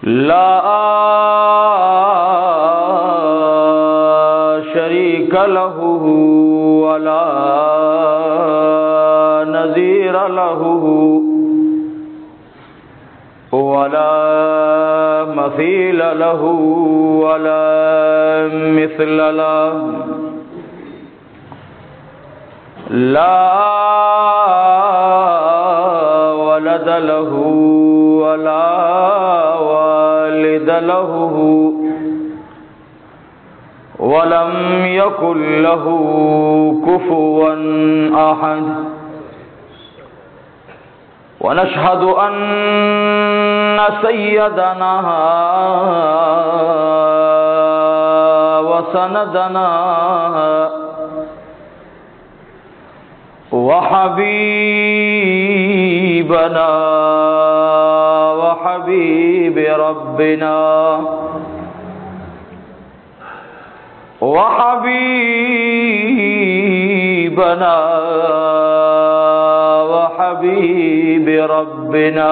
ला शरीक लहू वला नज़ीर लहू वला मसील लहू वला मिस्ल लहू ला वलद लहू वला वालिद लहू वलम यकुल लहू कुफुवन अहद वनशहदु अन्न सय्यदना व सनदना व हबीबना व हबीब रब्बिना व हबीबना व हबीब रब्बिना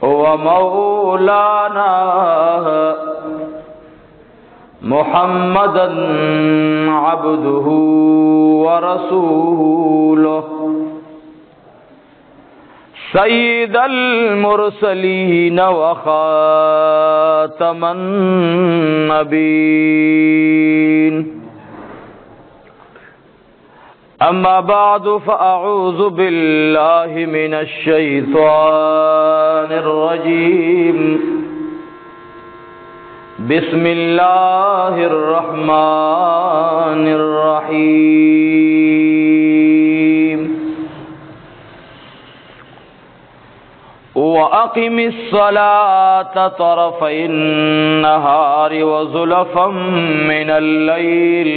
व मौलाना मुहम्मदन अब्दुहु व रसूलुहु सय्यिदल मुरसलीन व खातमन नबीन अम्मा बादु फ़अऊज़ु बिल्लाहि मिनश शैतानिर रजीम बिस्मिल्लाहिर रहमानिर रहीम व अक़िमिस सलाता तरफ़इन नहारि व ज़ुलफ़म मिनल लैल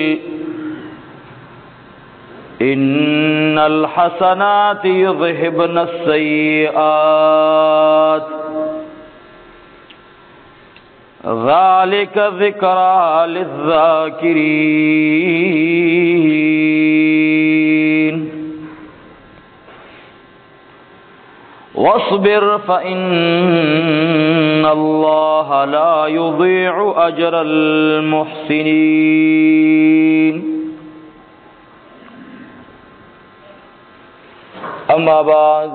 इन्नल हसनाति युज़हिबनस सय्यिआत ज़ालिक ज़िक्रा लिज़्ज़ाकिरीन वस्बिर फ़इन्नल्लाह ला युज़ीअु अजरल मुहसिनीन अम्मा बाद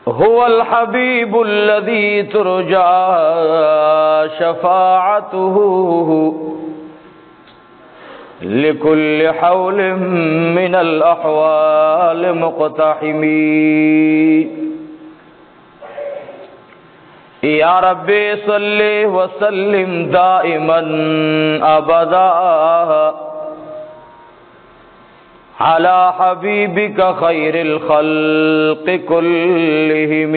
हुवल हबीबुल्लज़ी तुरजा शफ़ाअतुहु लिकुल्लि हौलिन मिनल अहवाल मुक़तहिमी या रब्बी सल्लि व सल्लिम दाइमन अबदा अला हबीबिका खैरिल खल्क़ि कुल्लिहिम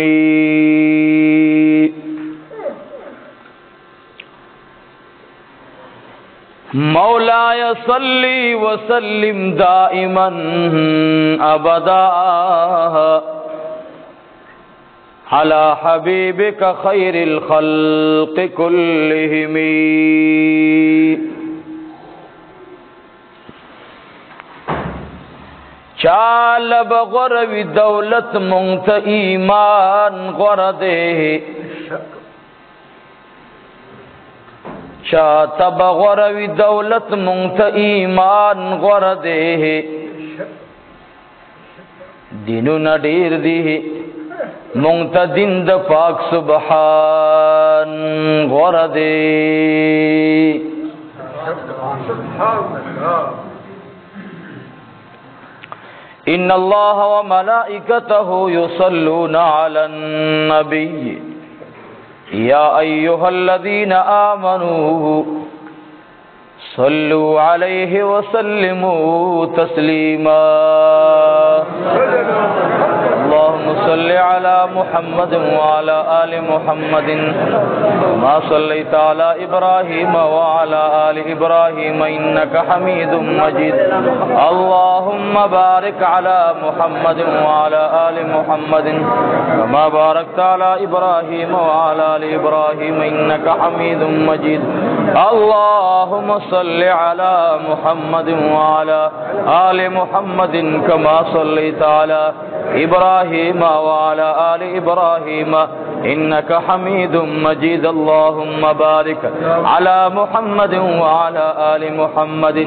मौलाय सल्ली व सल्लिम दाइमन अबदा अला हबीबिका खैरिल खल्क़ि कुल्लिहिम चालब ग़रवी दौलत मुंत ईमान ग़रदे चातब ग़रवी दौलत मुंत ईमान ग़रदे दिनु नडीर दी मुंत दिंद पाक सुबहान ग़रदे इन्नल्लाह व मलाइकतहु युसल्लूना अलन नबी या अय्युहल्लज़ीना आमनू सल्लु अलैहि व सल्लिमू तस्लीमा अल्लाहुम्मा सल्लि अला मुहम्मद व अला आलि मुहम्मद मा सल्लैता अला इब्राहीम व अला आलि इब्राहीम इन्नका हमीदुम मजीद अल्लाहुम्मा बारिक अला मुहम्मद व अला आलि मुहम्मद कमा बारकता अला इब्राहीम व अला आलि इब्राहीम इन्नका हमीदुम मजीद اللهم صل على محمد وعلى آل محمد كما صليت على إبراهيم وعلى آل إبراهيم إنك حميد مجيد اللهم بارك على محمد وعلى آل محمد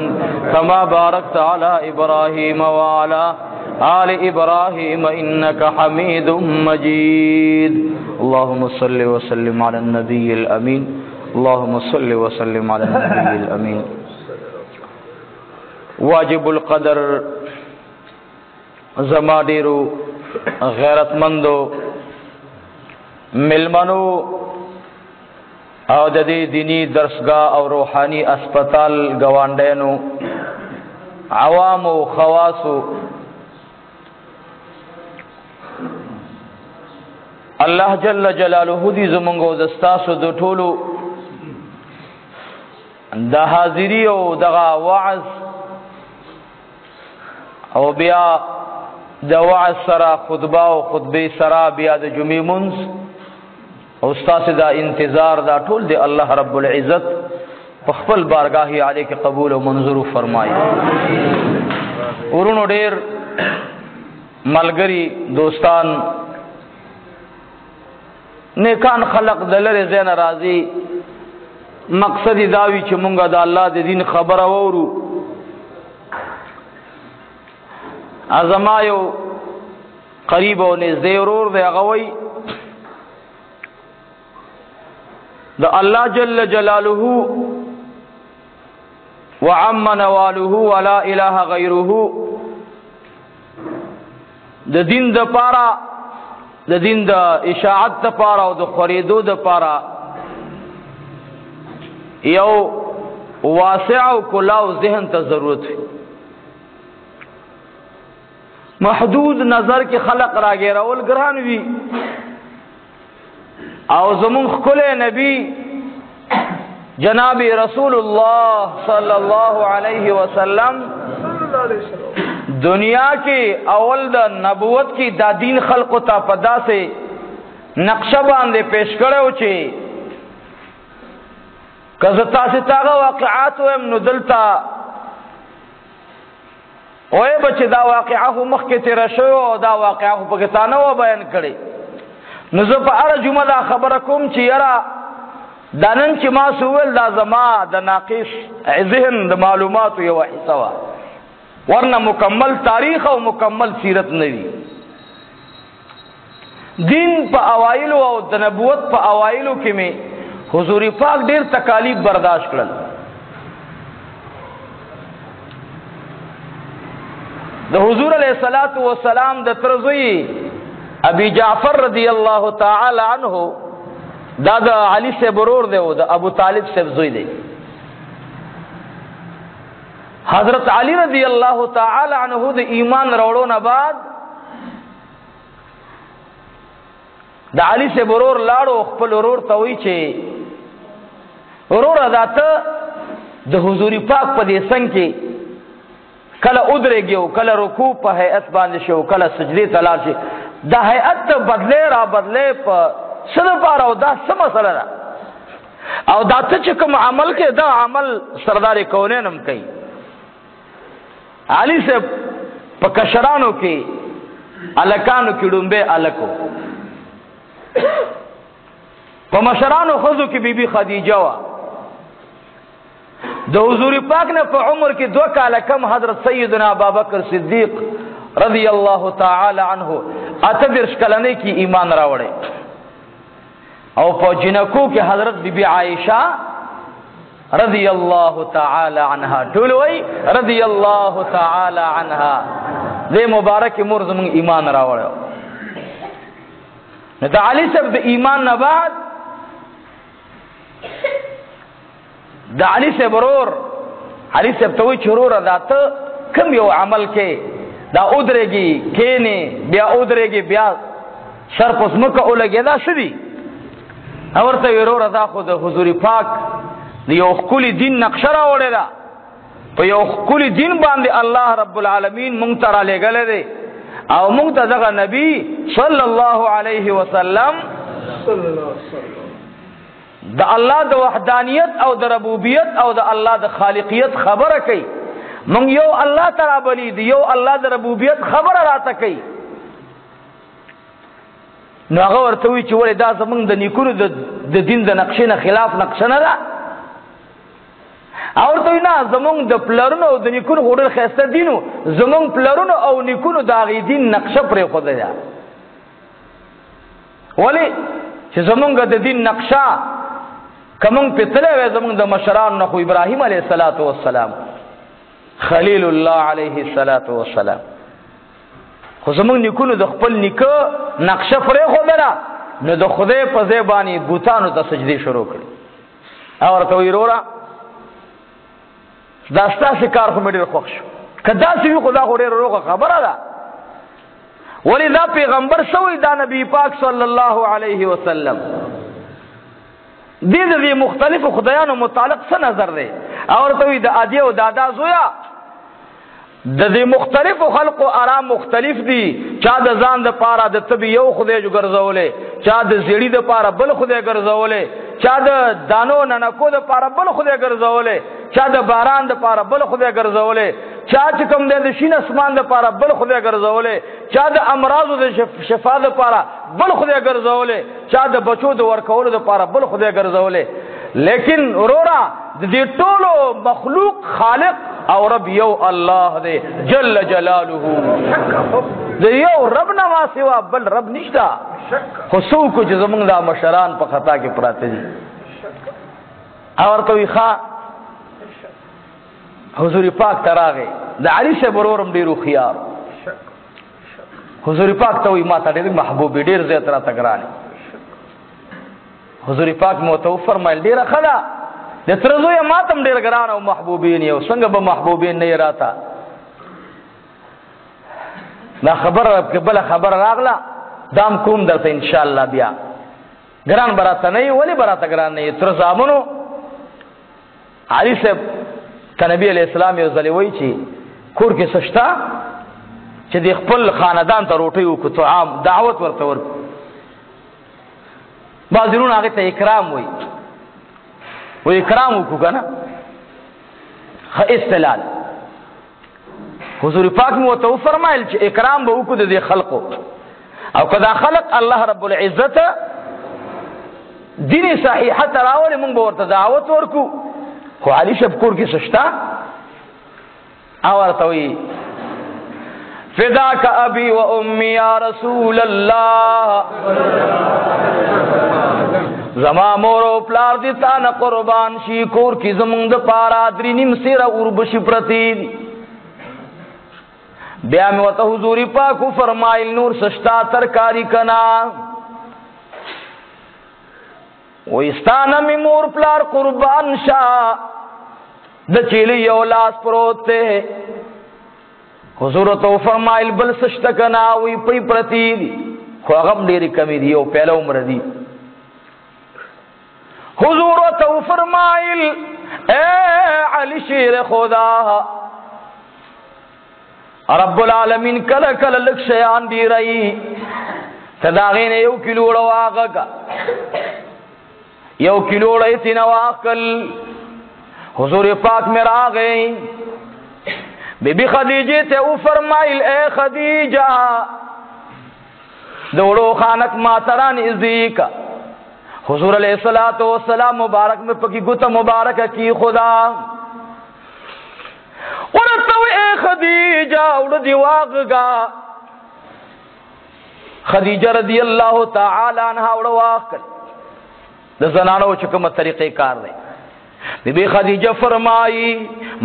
كما باركت على إبراهيم وعلى آل إبراهيم إنك حميد مجيد اللهم صل وسلم على النبي الأمين اللهم صل وسلم على النبي الأمين واجب القدر زمادیرو غیرتمندو ملمنو او د دې دینی درسگاه او روحانی اسپیټال گوانډینو عوام او خواصو الله جل جلاله دې زمونږ د ستاسو د ټولو د حاضری او دغه وعظ او بیا د وعظ سره خطبه او خطبه سره بیا د جمعې منځ او ستاسو دا انتظار دا ټول دی الله رب العزت په خپل بارگاهی علی کې قبول او منظور فرمایي ورونو ډیر ملګری دوستان نیکان خلق دلره زین راضی مقصد داوی چې مونږه د الله د دین خبره وورو ازمایو قریب او نږدې ورور دی هغه وای د الله جل جلاله وعم نواله ولا اله غیره د دین د پاره د دین د اشاعت د پاره او د خریدو د پاره یو واسع او کلاو ذهن ته ضرورت وي محدود نظر کې خلق راګیرول ګران وي او زمون خپل نبی جناب رسول الله صلی الله علیه وسلم دنیا کې اول د نبوت کې دا دین خلق ته پدا سے نقشه باندې پیش کړو چې کزه تاسو ته واقعات ویم نو دلته وای بچ دا واقعه مخ کې تیر شو او دا واقعه په کتانه و بیان کړي نو زه په اړه جمعه دا خبره کوم چې یرا دانن چې ما سوول دا زما د ناقص ذهن د معلوماتو یو حصہ وا ورنه مکمل تاریخ او مکمل سیرت نه وی دین په اوایلو او د نبوت په اوایلو کې می حضور پاک ډیر تکالیف برداشت کړل د حضور علیه الصلاۃ والسلام د ترزوی ابي جعفر رضی الله تعالی عنہ دا د علی سے برور دی او د ابو طالب سے زوی دی حضرت علی رضی الله تعالی عنہ د ایمان راوړو نه بعد د علی سے برور لاړو خپل ورور ته وی چې ورور ذاته د حضور پاک په دې څنګه کې کله ادرېږي کله رکوع په هيئت باندې شو کله سجدي ته لاړ شي دا هيئت بدلې را بدلې په سره پاره او دا سم مسله ده او دا ته چې کوم عمل کې دا عمل سردار کونین هم کوي علي سے په کشرانو کې الکانو کې ډومبه الکو په مشرانو خزو کې بیبي خدیجه وا د حضور پاک نه په عمر کې 2 کال کم حضرت سیدنا ابوبکر صدیق رضی الله تعالی عنہ اتدرش کلنه کې ایمان راوړې او په جنکو کې حضرت بیبي عائشہ رضی الله تعالی عنها ټول وای رضی الله تعالی عنها دې مبارک مور زمون ایمان راوړو نو د علي صاحب د ایمان نه بعد د علي صاحب ورور علي صاحب ته وی چرور راته کم یو عمل کې دا ودرېږي کینه بیا ودرېږي بیا سر پسمکه ولګي دا شدي اورته ورور دا خو د حضور پاک د یو خولي دین نقشه راوړی دا په یو خولي دین باندې الله رب العالمین مونږ ته را لېږل دی او مونږ ته دغه نبی صلی الله علیه وسلم د الله د وحدانیت او د ربوبیت او د الله د خالقیت خبره کوي. مونږ یو الله تعالی بلی دی، یو الله د ربوبیت خبره راته کوي. نو هغه ورته وی چې ولې دا زمونږ د نیکونو د دین د نقشې نه خلاف نقشه نه ده. او ورته وی نه، زمونږ د پلرونو او د نیکونو ډېر ښایسته دینو، زمونږ پلرونو او نیکونو د هغې دین نقشه پرېښودې ده. ولې چې زمونږ د دین نقشه که مونږ پې تللی وی زمونږ د مشرانو نه، خو ابراهیم علیه السلام خلیل الله علیه السلام، خو زمونږ نیکونو د خپل نیکه نقشه پرېښودله، نو د خدای په ځای باندې بوتانو ته سجدې شروع کړې. او ورته وایي وروره دا ستاسې کار خو مې ډېر خوښ شو، که داسې وي خو دا خو ډېره روغه خبره ده. ولې دا پیغمبر شوی، دا نبی پاک صلی الله علیه وسلم، دې د دې مختلفو خدایانو متعلق څه نظر دی؟ او ورته وایي د ادې او دادا زویا، د دې مختلفو خلقو آرام مختلف دي. چا د ځان د پاره د طب یو خدای ګرځولې، چا د زیړی د پاره بل خدای ګرځولې، چا د دانو ننکو د پاره بل خدای ګرځولې، چا د باران د پاره بل خدای ګرځولې، چا چې کوم د شین اسمان د پاره بل خدای ګرځولې، چا د امراضو د شفا د پاره بل خدای ګرځولې، چا د بچو د ورکولو د پاره بل خدای ګرځولې. لیکن ورورا د دې ټولو مخلوق خالق او رب یو الله دی جل جلاله. د یو رب نه ما سوا بل رب نشته. خو څوک چې زمونږ دا مشران په خطا کې پراته دي. او ورته وي ښه حضور پاک ته راغی، د علي صاحب ورور هم ډېر هوښیار. حضور پاک ته وایي ما ته ډېر محبوب یې، ډېر زیات راته ګران یې. حضور پاک مو ته وفرمایل ډېره ښه ده، د تره زویه ما ته هم ډېر ګران او محبوبین یې، او څنګه به محبوبین نه یې راته. دا خبره بله خبره راغله، دام کوم درته انشاءالله. بیا ګران به راته نه یې. ولې به راته ګران نه یې؟ تره زامنو علي صاحب ته نبي علیه السلام یو ځلې وایي چې کور کې څه شته چې د خپل خاندان ته روټۍ وکړو، طعام دعوت ورته ورکړو. بعضې وروڼه هغې ته اکرام وایي، و اکرام وکړو که نه، ښه استلال. حضور پاک مې ورته وفرمایل چې اکرام به وکړو د دې خلقو، او که دا خلق الله رب العزت دین صحیحه ته راولي موږ به ورته دعوت ورکړو. خو علي صاحب کور کې څه شته؟ او ورته وایي فداک ابي و امي یا رسول الله، زما مور او پلار دې تا نه قربان شي، کور کې زمونږ د پاره درې نیم سیره اوربشي پرتې دي. بیا مې ورته حضور پاک وفرمایل نور څه شته ترکاري که نه؟ وایي ستا نه مې مور پلار قربان شه، د چیلي یو لاس پروت دی. حضور ته وفرمایل بل څه شته که نه؟ وایي پۍ پرتې دي، خو هغه هم ډېرې کمې دي، یو پیاله عمره دي. حضور ته وفرمایل اے علی شیر خدا، رب العالمین کله کله لږ شیان ډېروي، ته د هغې نه 1 کیلو اوړه واخله، 1 کیلو اوړه یې ترېنه واخل. حضور پاک مې راغی، بی بی خدیجې ته وفرمایل اے خدیجه د اوړو خانک ما ته رانږدې که. حضور علیہ السلام مبارک میں پکی گتا مبارک کی خدا ورته اے خدیجہ اڑ دی واغگا. خدیجہ رضی اللہ تعالی عنہ اڑ واغل د زنانو چکم طریقے کار دی. بی بی خدیجہ فرمائی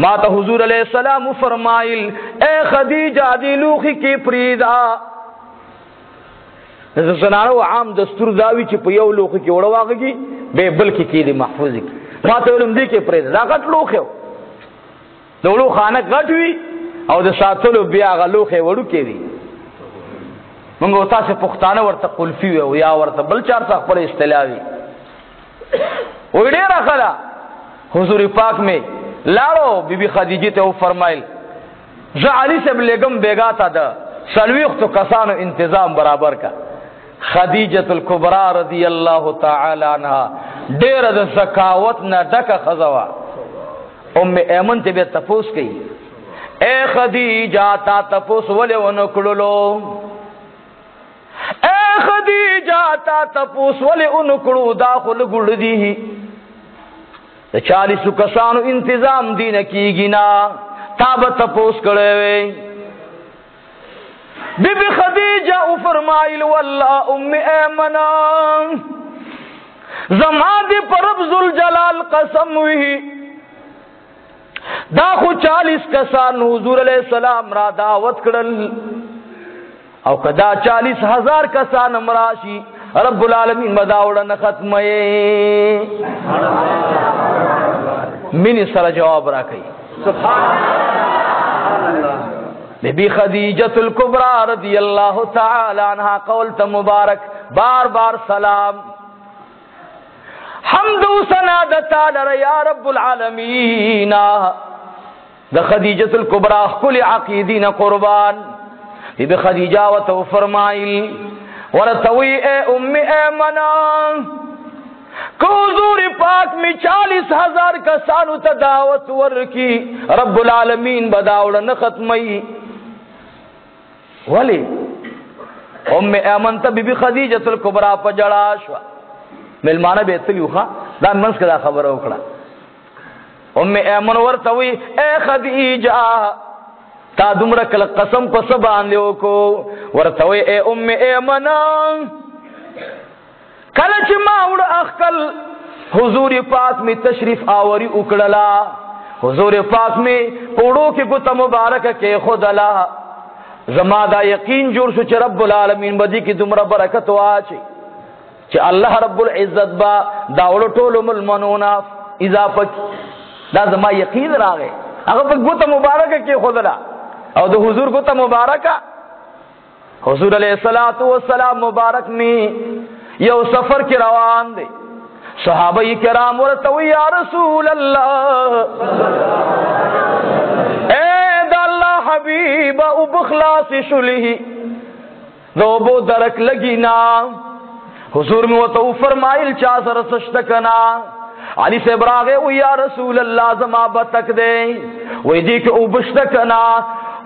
ما تا حضور علیہ السلام فرمائل اے خدیجہ دی لوخی کی پریدا. د زنانو عام دستور داوی چې په یو لوخي کې وړه واغږي به بل کې کېدی محفوظ کی. ما ته ولوم دې کې پرې دا غټ لوخه د وړو خانه غټ وي او د ساتلو بیا غ لوخه وړو کې وي. موږ تاسو پښتانه ورته قلفي او یا ورته بل چار څخه خپل استلاوي وې ډېر راخلا. حضور پاک میں لاړو بی بی خدیجه ته فرمایل ز علی سے لګم بیگا تا د سلويخت کسانو انتظام برابر کا. خدیجة الکبرى رضی اللہ تعالی عنہ ډېره د سخاوت نه ډکه ښځه وه. ام ایمن ته بیا تپوس کوي اے خدیجه تا تپوس ولې ونه کړلو؟ اے خدیجه تا تپوس ولې ونه کړو؟ دا خو لږ دي، د 40 کسانو انتظام دی نه کېږي نه، تا به تپوس کړی وی. بی بی خدیجه او فرمایل والله ام ایمنه زما دی پر رب ذوالجلال قسم وی، دا خو 40 کسان حضور علیہ السلام را دعوت کړل، او کدا 40,000 کسان مراشی رب العالمین بداوړه نه ختمه. منی سره جواب را کوي بی بی خدیجۃ الکبریٰ رضی اللہ تعالی عنہا قول تا مبارک بار بار سلام حمد و ثنا د تعالی یا رب العالمین. د خدیجۃ الکبریٰ کل عقیدین قربان. بی بی خدیجہ و تو فرمائل ورتوی اے ام ایمنہ کو حضور پاک میں 40,000 کسانو تا دعوت ورکی رب العالمین بداوڑا نختمی. ولی ام ایمن تا بی بی خدیجۃ الکبریٰ پا جڑا شوا ملمانہ بیتلیو خواہ دا منس کدا خبر اکڑا. ام ایمن ورتوی اے خدیجہ تا دمرکل قسم پا سبان لیو کو ورتوی اے ام ایمن کلچ ماوڑ اخکل حضور پاک میں تشریف آوری اکڑلا، حضور پاک میں پوڑوں کی گتا مبارک کے خودلا زمادہ یقین جور سو چھ رب العالمین بدی کی دمرا برکت واچی چھ اللہ رب العزت با داوڑو ٹولو ملمنونا اضافت دا زما یقین راگے اگر پاک گتا مبارک کے خودلا او دا حضور گتا مبارک حضور علیہ السلام مبارک میں یو سفر کی روان دے صحابہ کرام ورتوی یا رسول اللہ اے دا اللہ حبیب او بخلاص شلی دو بو درک لگی نا. حضور میں وتو فرمائل چا سر سشتکنا علی سے براغے او یا رسول اللہ زما بتک دے وی دی کہ او بشتکنا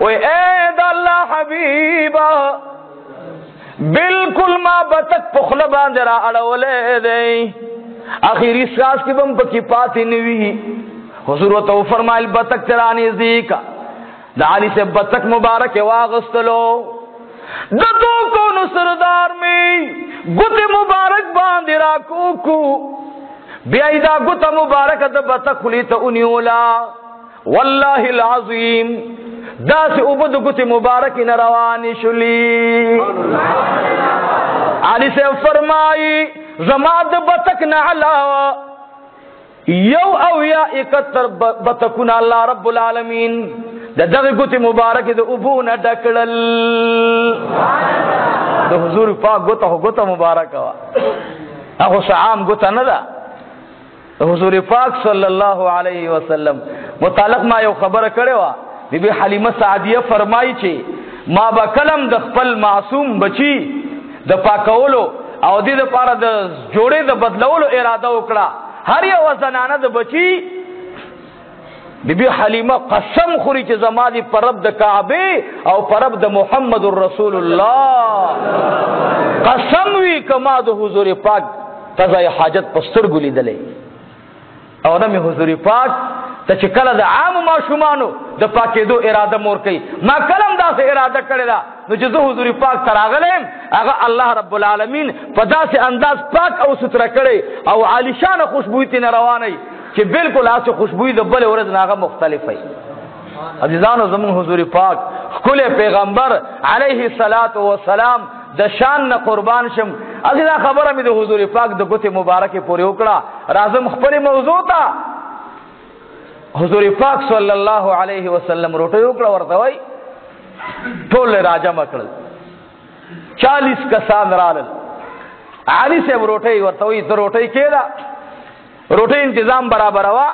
وی اے دا اللہ حبیب بالکل ما بتک پخلا باندرا اڑولے دے آخری ساس کی بم پکی پاتی نوی. حضور و تو فرمائل بتک ترانی زیکا دا علی سے بتک مبارک واغستلو دو کون سردار میں گت مبارک باندرا کوکو بیائی دا گت مبارک دا بتک خلیتا انیولا واللہ العظیم دا سے عبد گت مبارک نروانی شلی. علی سے فرمائی زماد بتک نہ علاوہ یو او یا 71 بتکون اللہ رب العالمین دا دغی گت مبارک دا ابون ڈکڑل. دا حضور پاک گتا مبارک وا اخو سعام گتا ندا حضور پاک صلی اللہ علیہ وسلم متعلق ما یو خبر کرے وا بی بی حلیمہ سعدیہ فرمائی چی ما با کلم د خپل معصوم بچی د پاکولو او د پاره د جوړې د بدلولو اراده وکړه. هر یو زنانه د بچی بی بی حلیمہ قسم خوري چې زما دی پر رب د کعبه او پر رب د محمد رسول الله قسم وی کما د حضور پاک قضای حاجت پستر ګلی دلې او نه می حضور پاک ته چې کله د عام ماشومانو د پاکېدو اراده مور کوي ما کلم داسې اراده کړې ده نو چې زه حضور پاک ته راغلم هغه الله رب العالمین په داسې انداز پاک او ستره کړی او عالیشانه خوشبویي ترې روانوي چې بالکل هسې خوشبویي د بلې ورځ نه هغه مختلف وي. عزیزانو زمون حضور پاک ښکلی پیغمبر علیه الصلاة والسلام د شان نه قربان شم. عزیزا خبره مې د حضور پاک د ګوتې مبارکې پورې وکړه. راځم خپلې موضوع ته. حضور پاک صلی اللہ علیہ وسلم روٹی وکړه ورته وای ټول راجم کړل 40 کسان رالل. علی صاحب روٹی ورته وای ته روٹی کېدا روٹی تنظیم برابر وا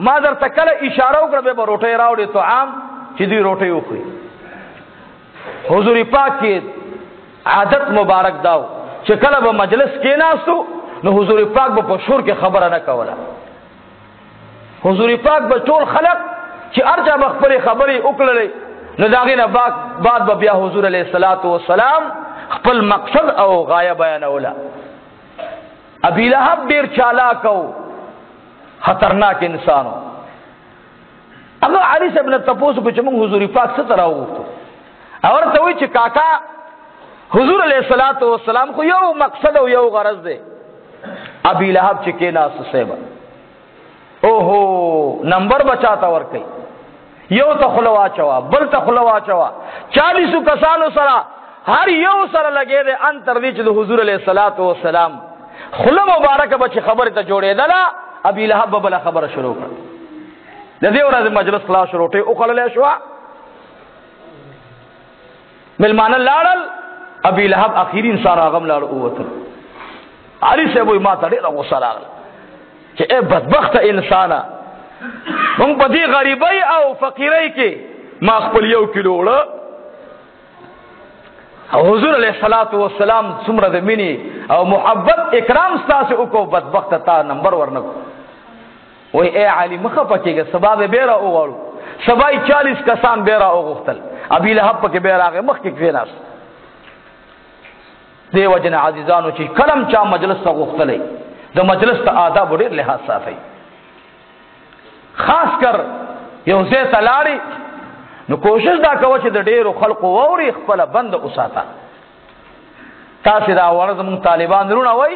ما درته کله اشاره وکړه به روٹی راوړي طعام چې دوی روٹی وخوري. حضور پاک کی عادت مبارک داو چې کله به مجلس کې ناستو نو حضور پاک به په شور کې خبره نه کوله. حضور پاک به ټول خلق چې ارجا خپل خبرې وکړلې نو داغې نه بعد به بیا حضور علیه الصلاۃ والسلام خپل مقصد او غایه بیانوله. ابي لهب ډیر چالاک او خطرناک انسانو. هغه علي صاحب نه تاسو کو چې موږ حضور پاک څخه راوغوښتو او ورته وی چې کاکا حضور علیه الصلاۃ والسلام خو یو مقصد او یو غرض دی. ابي لهب چې کې ناس صاحب اوهو نمبر بچاتا ور کوي یو ته خلوا چوا بل ته خلوا چوا 40 کسانو سره هر یو سره لګې ده ان تر دې چې د حضور علیه الصلاۃ والسلام خله مبارکه بچ خبره ته جوړېدله. ابي لهب بل خبره شروع کړ. د دې ورځې مجلس خلاص شروع ټي او کړل شو ملمان لاړل. ابي لهب اخیری انسان هغه لاړ اوته. علي صاحب ما ته ډېر غوسه راغله چې اے بدبخت انسانه مونږ په دې غریبۍ او فقیرۍ کې ما خپل 1 کیلو وړه او حضور علیه الصلاۃ والسلام څومره د مینې او محبت اکرام ستاسو وکړو بدبخت تا نمبر ورنکو. وای اے علي مخه پکېږه سبا به بیره وغواړو سبا 40 کسان بیره وغوښتل. ابي لهب پکې بیره هغه مخ کې کېناست. دیو جن عزیزانو چې کلم چا مجلس ته غوښتلې د مجلس ته آداب ډېر لحاظ ساتي. خاص کر یو ځای ته لاړې نو کوشش دا کوه چې د ډېرو خلقو ووري خپله بند وساته. تاسې دا وړه زموږ طالبان رونه وای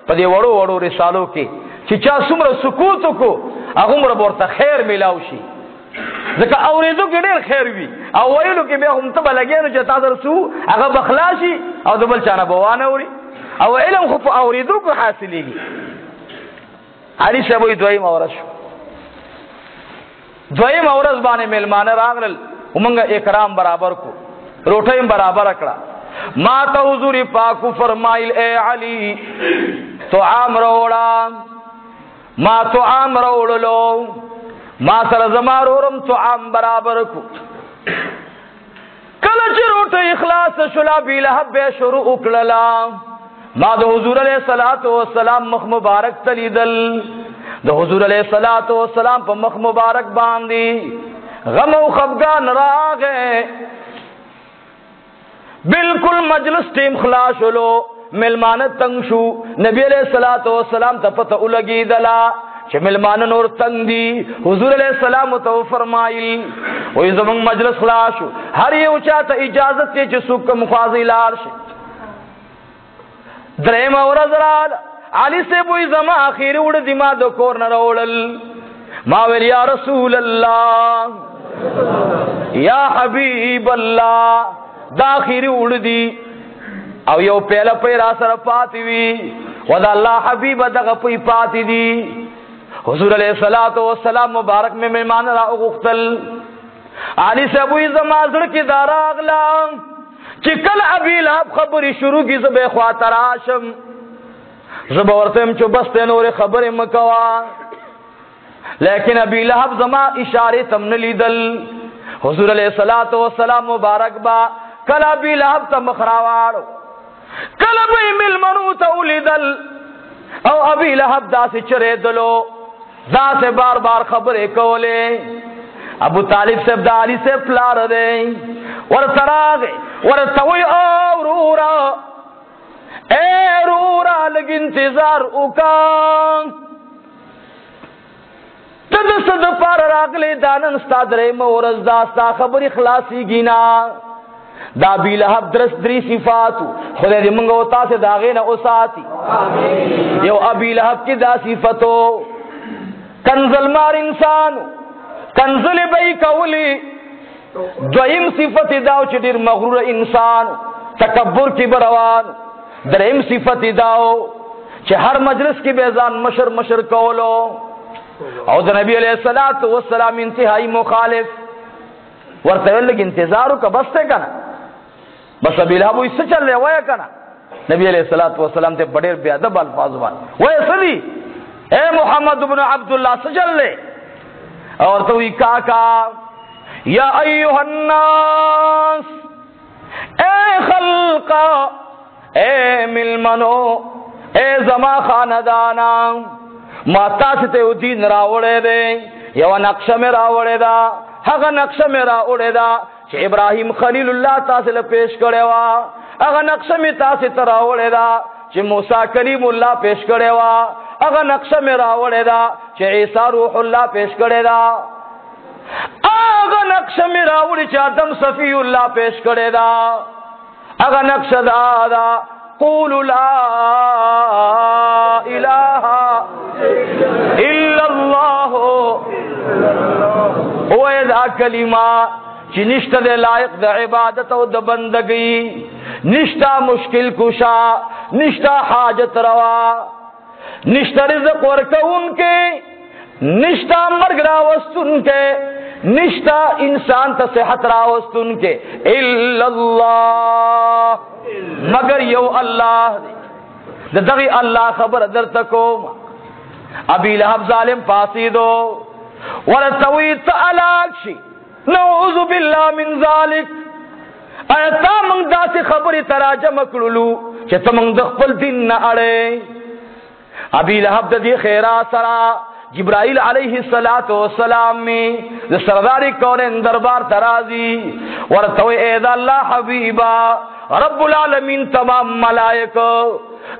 په دې وړو وړو رسالو کې چې چا څومره سکوت وکړو هغومره به ورته خیر میلاو شي ځکه اورېدو کې ډېر خیر وي او ویلو کې بیا هم ته به لګې نو چې تا در څه هغه به خلاصي او د بل چا نه به وانه اوري او علم خو په اورېدو کې حاصلېږي. علي صاحب وایي دویمه ورځ شو. دویمه ورځ باندې میلمانه راغلل ومنګه اکرام برابر کو روټۍ برابر کړه. ما ته حضور پاک فرمایل اے علي تو عام روړه ما تو عام روړلو ما سره زمارورم تو عام برابر کو. کله چې روټۍ اخلاص شولا ابي لهب به شروع وکړلا ما د حضور علیه الصلاۃ والسلام مخ مبارک تلیدل. د حضور علیه الصلاۃ والسلام په مخ مبارک باندې غم او خفګان راغې. بالکل مجلس ټیم خلاص شلو ملمانه تنگ شو. نبی علیہ الصلوۃ والسلام ته پته ولګیدلا چې ملمانه نور تنگ دي. حضور علیہ السلام ته فرمایل وې زمون مجلس خلاص شو هر یو چاته اجازه ته چې څوک مخازي لار شي. درېم ورځ رال علي سے وې زما اخیر وړ دی ما د کور نه راوړل. ما ویل یا رسول الله یا حبیب الله دا اخیر وړ دی او یو پیله پې را سره پاتې وي ودا الله حبیب دغه پې پاتې دي. حضور علیہ الصلوۃ والسلام مبارک میں مہمان را غختل. علي صاحب وی زما زړه کې داراغلا چې کله ابي لهب خبري شروع کی زبې خواته راشم زب ورتم چې بس ته نور خبره مکوا. لیکن ابي لهب زما اشاره تم نه لیدل. حضور علیہ الصلوۃ والسلام مبارک با کله ابي لهب ته مخراواړو کله به ملمنو ته ولیدل او ابي لهب داسې چرې دلو داسې بار بار خبرې کولې. ابو طالب صاحب د علي صاحب پلار دی ورته راغی ورته وی او رورا اے رورا لږ انتظار وکړه ته د څه دپاره راغلی دا نن ستا درېیمه ورځ دا ستا خبرې خلاصېږي نه. دا ابي لهب درې صفاتو خدای دې موږ او تاسې د هغې نه وساتي. یو ابي لهب کې دا صفتو کنزل مار انسانو کنزل به کولی. دویم صفت داو چې ډېر مغرور انسان تکبر کې بروان. دریم صفت داو چې هر مجلس کې به ځان مشر کولو او د نبی علیہ الصلوۃ والسلام انتهایی مخالف. ورته لږ انتظار وکړه بس ته کنه بس ابي لهب وایي څه چل وای کنه. نبی علیہ الصلوۃ والسلام ته ډېر بے ادب الفاظ باندې وای سړي اے محمد ابن عبد الله څه چل اور تو کاکا یا ایها الناس اے خلق اے ملمنو اے زما خاندانا ما تاسو ته دین راوړې دې یو نقشه مې راوړې دا هغه نقشه مې راوړې دا چې ابراهیم خلیل الله تاسو له پیش کړي وا هغه نقشه مې تاسو ته راوړې دا چې موسی کلیم الله پیش کړي وا هغه نقشه مې راوړې دا چې عیسی روح الله پیش کړي دا هغه نقشه مې راوړې چې آدم صفی الله پیش کړي دا هغه نقشه دا قولوا لا اله الا الله او دا کلمه چې نشته د لایق د عبادت او د بندګۍ نشته مشکل کشا نشته حاجت روا نشته رزق ورکوونکې نشته مرګ راوستونکې نشتا انسان ته صحت راوستونکې الا الله مگر یو الله د دغه الله خبر درته کوم ابي لهب ظالم فاسدو ورتوي تعالی نعوذ بالله من ذلك ايتا من داسې خبرې تراجم کړلو چې ته موږ د خپل دین نه اړې ابي لهب د دې خیرات سره جبرائیل علیہ السلام میں سرداری کونین دربار ترازی ورتوی اید اللہ حبیبا رب العالمین تمام ملائک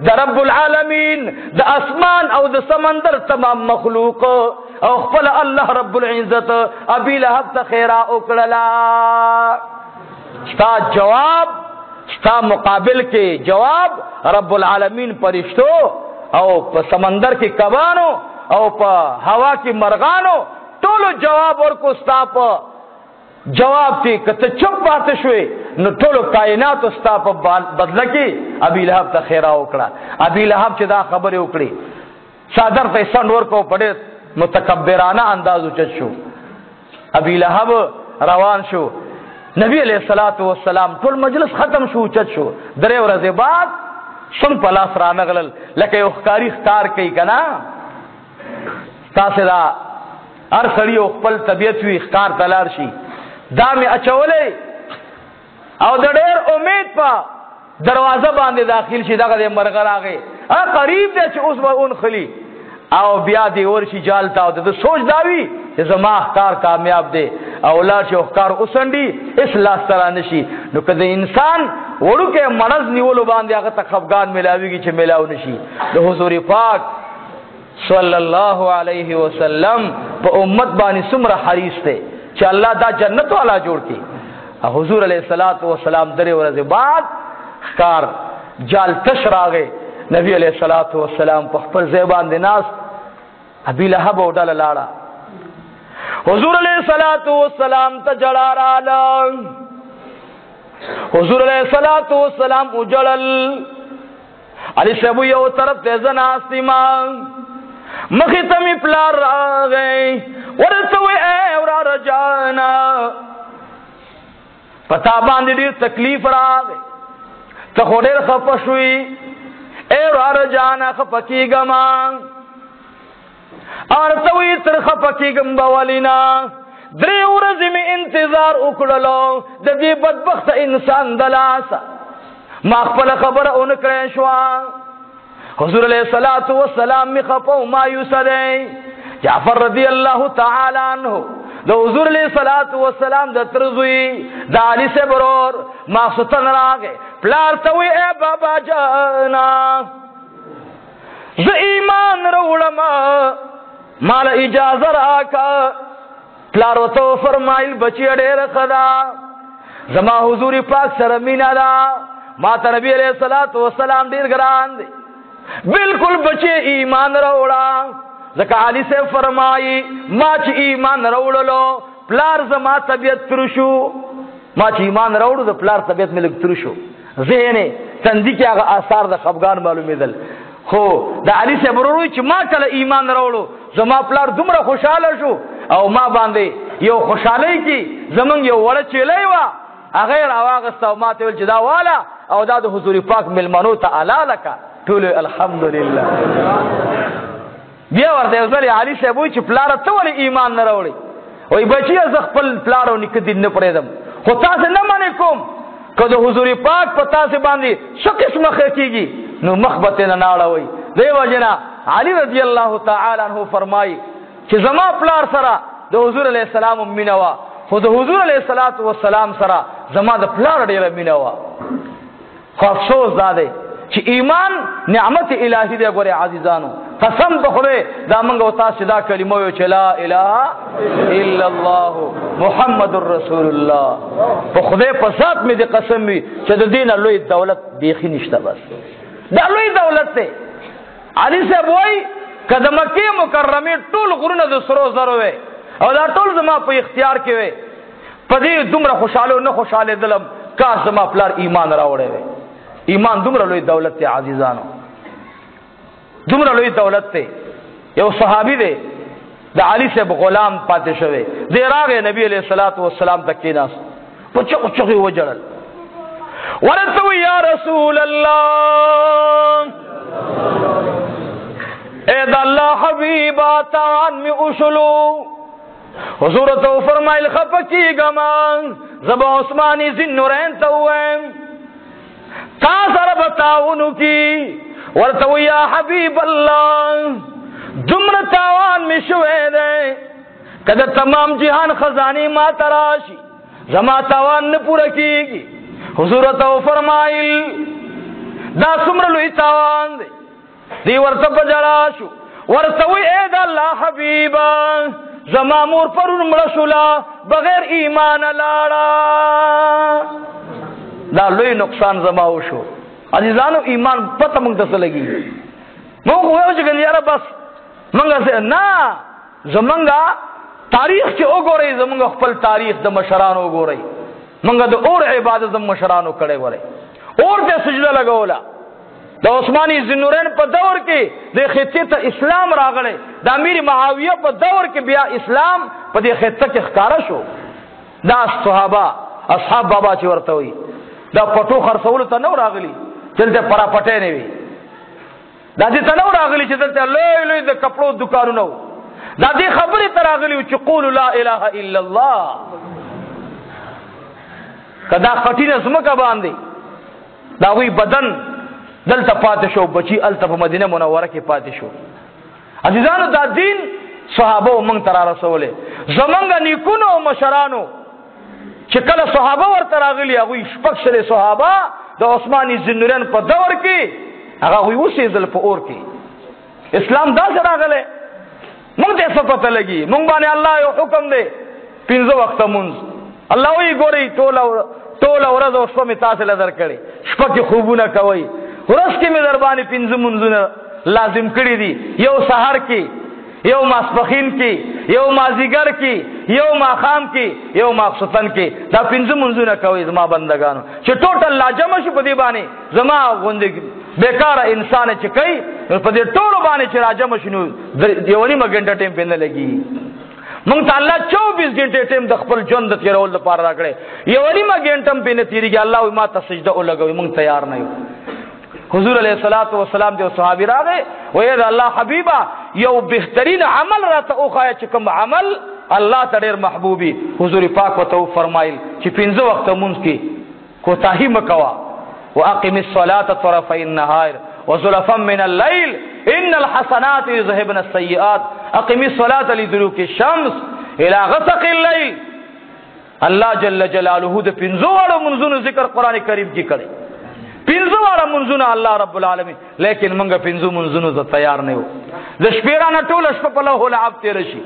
دا رب العالمین دا اسمان او دا سمندر تمام مخلوق او خپل اللہ رب العزت ابی لہب تا خیرہ اکڑلا ستا جواب ستا مقابل کے جواب رب العالمین پرشتو او سمندر کی کبانو او په هوا کې مرغانو ټولو جواب ورکو ستا په جواب تی کته چپ پاتې شوې نو ټولو کائنات ستا په بدله کې ابي لهب ته خیره وکړه ابي لهب چې دا خبره وکړي صادر ته سند ورکو پړې متکبرانه انداز اوچت شو ابي لهب روان شو نبی علیہ الصلوۃ والسلام ټول مجلس ختم شو اوچت شو درې ورځې بعد څنګه پلاس را نغلل لکه یو ښکاری ښکار کوي کنه تاسو دا هر سړی خپل طبيعت وی ښکار تلار شي دا می اچولې او د ډېر امید په دروازه باندې داخل شي دغه مرغ راغی قریب دی چې اوس به اون خلی او بیا دی ورشي جالتا او د سوچ داوی چې زما ښکار کامیاب دی او لا چې ښکار اوسندي اصلاح سره نشي نو کله انسان وړوکه مرز نیولو باندې هغه تخفغان ملاويږي چې ملاو نشي د حضور پاک صلی الله علیه وسلم په امت باندې څومره حریص دی چې الله دا جنت والا جوړ کړي حضور علیہ الصلوۃ والسلام درې ورځې بعد ښکار جال تش راغی نبی علیہ الصلوۃ والسلام په خپل ځای باندې ناس ابي لهب وډاله لاړه حضور علیہ الصلوۃ والسلام ته جړا رااله حضور علیہ الصلوۃ والسلام وجړل علی سبو یو طرف ته زناستما مخی تمی پلار راغی ورسوی اے ورا رجانا پتا باندې ډیر تکلیف راغی ته خورر خپشوی اے ورا رجانا خپکیګما ارتوی تر خپکیګم بولینا درې ورځې می انتظار وکړلو د دې بدبخت انسان دلاسا ما خپل خبره اون کړې شو حضور علیہ الصلوۃ والسلام می خپو مایوس دی جعفر رضی اللہ تعالی عنہ د حضور علیہ الصلوۃ والسلام د ترزوی د علی سے برور ما ستن راغه پلار توي اے بابا جانا ز ایمان وروړم مال اجازه راکا پلار وته فرمایل بچی ډېر خدا زما حضور پاک سره مینا دا ما ته نبی علیہ الصلوۃ والسلام ډېر ګران دی بالکل بچے ایمان روڑا زکا علی سے فرمائی ما چی ایمان روڑلو پلار زما طبیعت ترشو ما چی ایمان روڑو دا پلار طبیعت میں لگ ترشو ذہنے تندی کی آغا آثار دا خفگان معلومی دل خو دا علی سے بروروی چی ما کل ایمان روڑو زما پلار دمرا خوشحال شو او ما باندے یو خوشحالی کی زمان یو وڑا چیلی وا اغیر آواغستا و ما تیول چی دا والا او دا دا حضور پاک ملمنو تا علا لکا ټول الحمدلله بیا ورته ویل علي صاحب چې پلار ته ولې ایمان نه راوړي وای بچي ز خپل پلار او نک دین نه پرېدم خو تاسو نه منې کوم کله حضور پاک پتا سي باندې څه قسمه کیږي نو مخبت نه ناړوي. دیو جنا علی رضی الله تعالی عنہ فرمای چې زما پلار سره د حضور علیہ السلام مینوا، خو د حضور علیہ الصلوۃ والسلام سره زما د پلار ډیره مینوا. خو افسوس داده چې ایمان نعمت الهی دی. ګوره عزیزانو قسم په خدای دا موږ او تاسو دا کلمه یو چې لا اله الا الله محمد رسول الله. په خدای په ذات مې دې قسم وي چې د دین لوی دولت بیخي نشته. بس دا لوی دولت دی. علي صاحب وای کله مکه مکرمه ټول غرونه د سرو زرو وي او دا ټول زما په اختیار کې وي. په دې دومره خوشاله نه خوشاله دلم کاش زما پلار ایمان راوړی وي. ایمان دومره لوی دولت دی عزیزانو، دومره لوی دولت دی. یو صحابي دی د علي صاحب غلام پاتې شوی دی. راغی نبی علیہ الصلوۃ والسلام ته کېناست، په چغو چغو وجړل، ورته یا رسول الله اے د الله حبیبا تان می اوشلو. حضور ته فرمایل خفقیګما زبا عثماني ذنورین ته ویم تا سره بتاونو کی. ورته یا حبیب الله دمر تاوان می شوه ده کده تمام جهان خزانی ما تراشی زما تاوان نه پوره کیږي. حضور ته فرمایل دا څومره لوی تاوان دی. دی ورته بجړا شو، ورته وی اے د الله حبیبا زما مور پرون مړ شولا بغیر ایمان لاړه. دا لوی نقصان زما وشو. عزیزانو ایمان پته موږ ته لګي. موږ وایو چې یاره بس موږ نه زمونږه تاریخ چې وګورئ، زمونږ خپل تاریخ د مشرانو وګورئ. موږ د اور عبادت د مشرانو کړي وره، اور ته سجده لګولا. د عثماني ذنورین په دور کې د خطې ته اسلام راغلی، د امیر معاویه په دور کې بیا اسلام په دې خطه کې ښکارا شو. دا صحابه اصحاب بابا چې ورته وي دا پټو خرڅول ته نو راغلی، دلته پرا پټې نه وي. دا دې ته نو راغلی چې دلته لوی لوی د کپړو دکانونه وو. دا دې خبرې ته راغلی چې قول لا اله الا الله. کدا خټینه زمکه باندې دا وی بدن دلته پاتې شو، بچی الته په مدینه منوره کې پاتې شو. عزیزانو دا دین صحابه مونږ تر رسوله زمونږ نیکونو او مشرانو چې کله صحابه ورته راغلي هغه شپږ شله صحابه د عثماني ذنورین په دور کې هغه وی وسېدل په اور کې. اسلام دا سره راغله مونږ ته څه پته لګي. مونږ باندې الله یو حکم دی 5 وخت مونږ. الله وی ګوري ټول ورځ او شپه می تاسو لدر کړي، شپه کې خوبونه کوي، ورځ کې می در باندې 5 منځونه لازم کړی دي. یو سحر کې، یو ماسپخین کې، یو مازیګر کې، یو ماخام کې، یو ماخصتن کې. دا 5 منځونه کوي زما بندگانو چې ټوټل لا جمع شي په دې باندې زما غوندې بیکاره انسان چې کوي په دې ټولو باندې چې را جمع شنو یو نیمه غنټه ټیم په نه لګي. مونږ ته الله 24 غنټه ټیم د خپل ژوند د تیرول لپاره راکړي، یو نیمه غنټه په نه تیریږي. الله ما ته سجده ولګوي، مونږ تیار نه یو. حضور علیہ الصلوۃ والسلام جو صحابی راغه وې دا الله حبیبا یو بهترین عمل راته اوخایا چې کوم عمل الله ته ډېر محبوبي. حضور پاک وته فرمایل چې 5 وخت مونږ کې کوتاهی مکوا. واقم الصلاة طرفي النهار وزلفا من الليل ان الحسنات يذهبن السيئات اقم الصلاة لدلوك الشمس الى غسق الليل. الله جل جلاله د 5 وړو منځونو ذکر قران کریم کې کړي. 5 وړو منځونه الله رب العالمین، لیکن موږ 5 منځونو ته تیار نه یو. د شپې رانه ټول شپه په له لعب تیر شي.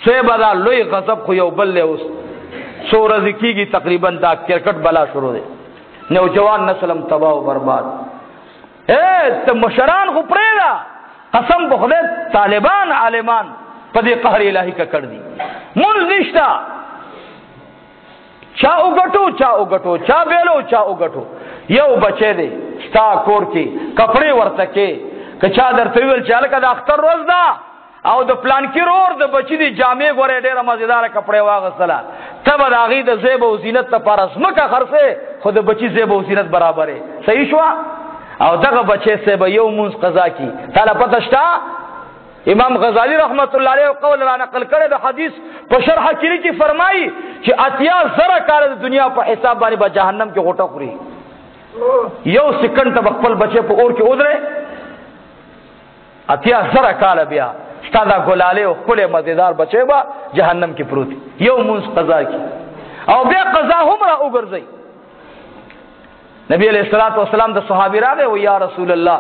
څه بدا لوی غضب خو یو بل له اوس سورہ ذکیږي تقریبا دا کرکټ بلا شروع دی. نوجوان نسلم تباہ و برباد. ته مشران خو پرېدا قسم په خدای طالبان عالمان په دې قهر الهی کا کړ دي. مونږ نشتا چا وګټو چا بیلو چا وګټو. یو بچی دی ستا کور کې کپڑے ورته کې کچا درته ویل چې هلکه د اختر روز ده او د پلان کې رور د بچی دی جامې ګورې ډېره مزیداره کپڑے واغستله، ته به د هغې د زیب او زینت لپاره ځمکه خرڅې خو د بچی زیب او زینت برابرې. صحیح شوه؟ او دغه بچی صاحب یو مونځ قضا کی. تاله پته شته امام غزالی رحمت الله علیه قول را نقل کړی د حدیث په شرح کلی کې فرمایي چې 80,000 کاله د دنیا په حساب باندې به جهنم کې غوټه خوري. یو سکند ته خپل بچي په اور کې ودرې اتیا زره کال بیا ستاده ګلاله او خپل مزیدار بچي با جهنم کې پروت یو مونږ قضا کی او بیا قضا هم را وګرځي. نبی علیہ الصلوۃ والسلام د صحابي راغی و یا رسول الله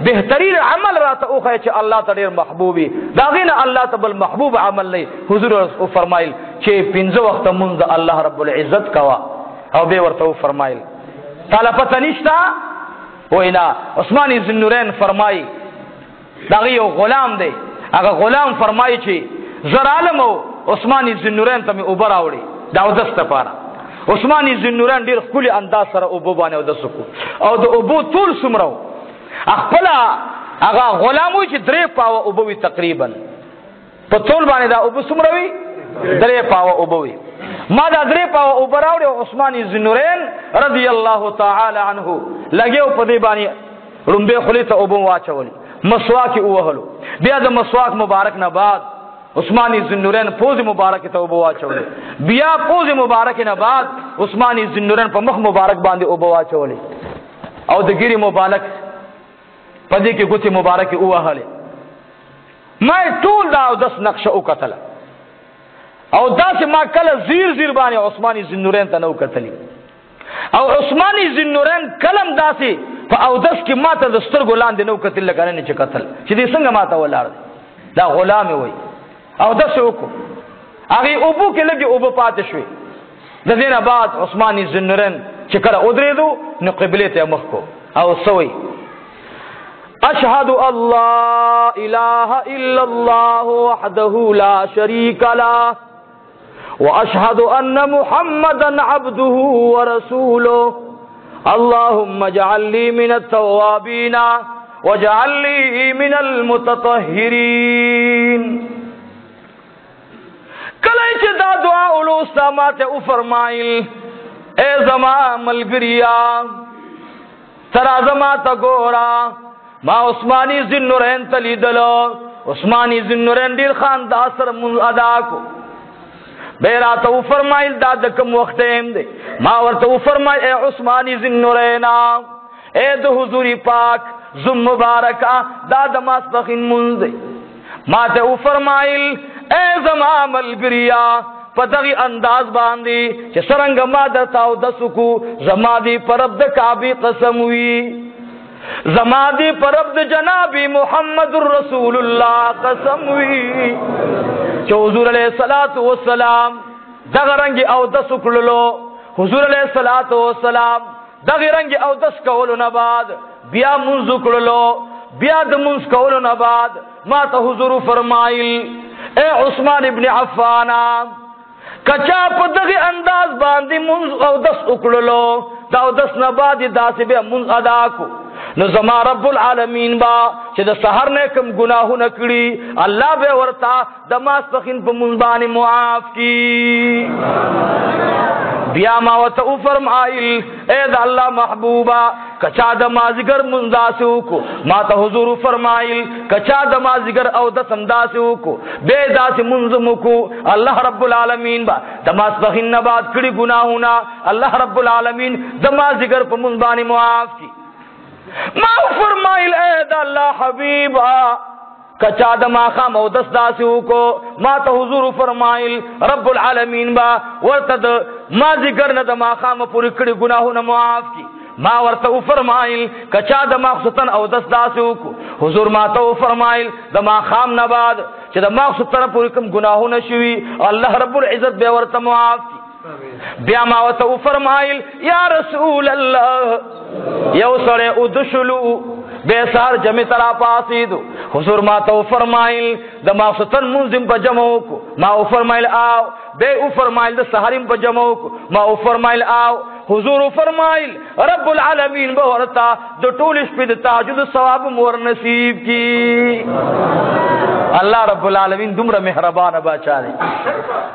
بهترین عمل راته اوخه چې الله تعالی محبوبي دا غینه الله تعالی محبوب عمل نه. حضور او فرمایل چې 5 وخت مونږ الله رب العزت کوا او به ورته فرمایل تعالی پته نشتا وینا. عثمان ذی النورین فرمای دا یو غلام دی هغه غلام فرمای چې زر عالم او عثمان ذی النورین ته اوبر راوړي دا ودسته پاره. عثمان ذی النورین ډیر خولي انداز سره اوبو باندې ودسکو او د اوبو طول سمرو خپل هغه غلام وي چې 3 پاو اوبو وي تقریبا په طول باندې دا اوبو سمروي 3 پاو اوبو وي. ما دا 3 پاو اوبو راوړي عثمان ذی النورین رضی الله تعالی عنه لګیو په دې باندې رومبه خلی ته اوبو واچول مسواک وهلو بیا د مسواک مبارک نه بعد عثمان ذی النورین پوز مبارک ته اوبو واچول بیا پوز مبارک نه بعد عثمان ذی النورین په مخ مبارک باندې اوبو واچول او د ګری مبارک پدې کې ګوتی مبارک وهله. ما ټول دا او 10 نقشه وکتل او داسې ما کله زیر باندې عثمان ذی النورین ته نو کتلی او عثمان ذی النورین کلم داسې په او 10 کې ماته د سترګو لاندې نو کتل لکه نه چې قتل چې دې څنګه ماته ولاړ دا غلام وي او 10 وکړو هغه ابو کې لګي ابو پاتې شوی. د دینه بعد عثمان ذی النورین چې کله ودرېدو نو قبله ته مخ کو او سوی اشهد الله اله الا الله وحده لا شريك له واشهد ان محمدا عبده ورسوله اللهم اجعل لي من التوابين واجعل لي من المتطهرين. کله چې دا دعا ولوستا ماته او فرمایل اے زما ملګریا ترا زما تا ګورا ما عثماني ذی النورین تلیدلو عثماني ذی النورین ډیر خان دا سر من ادا کو بیره ته فرمایل دا د کوم وخت هم دی ما ورته فرمایل اے عثماني ذی النورین اے د حضور پاک زم مبارکا دا د ماسپخین منځ دی ما ته فرمایل اے زما ملګریا په دغه انداز باندې چې څنګه ما د تاو د سکو زما دی پرب د کعبه قسم وی زما دی پرب د جناب محمد رسول الله قسم وی چې حضور علیہ الصلوۃ والسلام دغه رنگ او د سکلو حضور علیہ الصلوۃ والسلام دغه رنگ او د سکولو نه بعد بیا منځ کړلو بیا د منځ کولو نه بعد ما ته حضور فرمایل اے عثمان ابن عفان کچا په دغه انداز باندې منځ او د سکلو دا او د نه بعد داسې به منځ ادا کو نو زما رب العالمین با چې د سحر نه کوم گناهونه کړی الله به ورتا د ماسپخین په مونږ باندې معاف کی. بیا ما وته فرمایل اے د الله محبوبا کچا د مازیګر منځاسو کو ما ته حضور فرمایل کچا د مازیګر او د سمداسو کو به داس منظم کو الله رب العالمین با د ماسپخین نه بعد کړی گناهونه الله رب العالمین د مازیګر په مونږ باندې معاف کی. ما فرمایل اے د الله حبیبا کچا د ما خام او دس داسو کو ما ته حضور فرمایل رب العالمین با ورته د ما ذکر نه د ما خام پوری کړي گناهونه معاف کی. ما ورته فرمایل کچا د ما خصتن او دس داسو کو حضور ما ته فرمایل د ما خام نه بعد چې د ما خصتن پوری کوم گناهونه شوي الله رب العزت به ورته معاف کی. بیا ما وته فرمایل یا رسول الله یو سره ودشلو به سار جمع ترا پاسیدو حضور ما ته فرمایل د مافتن منظم په جمع کو ما فرمایل او به فرمایل د سحریم په جمع کو ما فرمایل او حضور فرمایل رب العالمین به ورتا د ټول شپې د تهجد ثواب مور نصیب کی. الله رب العالمین دومره مهربان بچا دی.